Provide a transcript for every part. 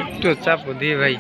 একটু চাপ দিয়ে ভাই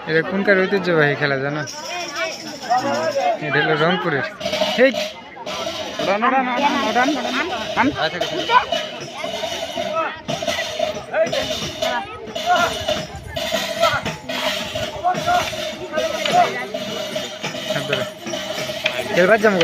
এটা কোনকার ঐতিহ্যবাহী খেলা জানো? এটা হলো রংপুরের। খেলবার যাবো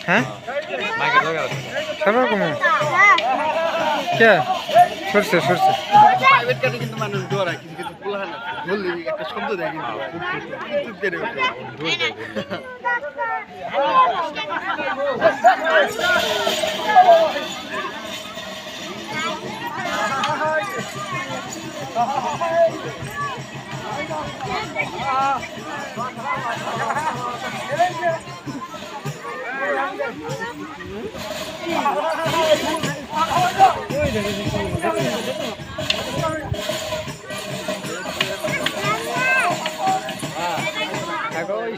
হ্যাঁ সব রকম কে সরষে সরষে কিন্তু মানুষ ডরায় কিন্তু কিছু বলা না বললি একটা শব্দ দেয় কিন্তু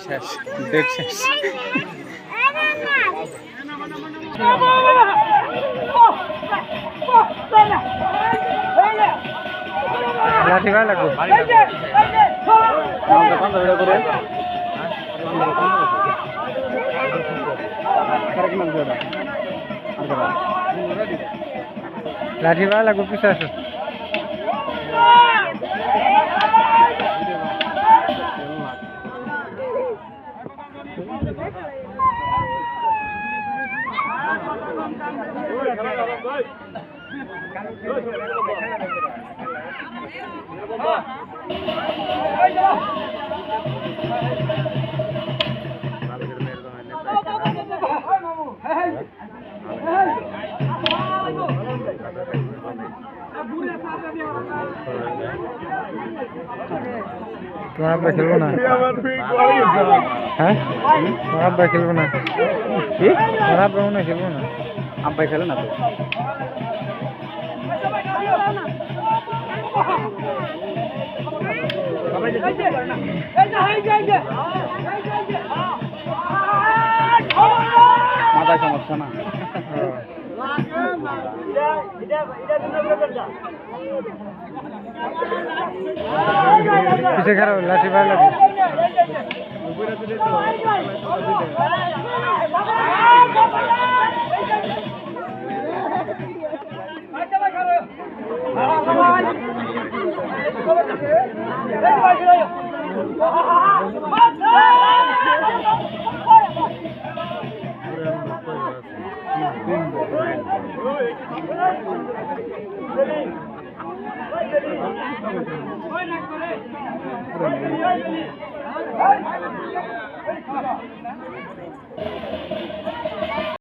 শেষ ডেট শেষ লাঠি ভাই লাগবে লাঠি ভাই লাগবে পিছু আসো তোমার আব্বা খেলবো না হ্যাঁ তোমার আব্বা খেলবো না কি তোমার আব্বা মনে হয় খেলবো না আব্বাই খেলে না তো মাথায় সমস্যা না পিছে খারাপ লাঠি ভাই লাগে Thank you.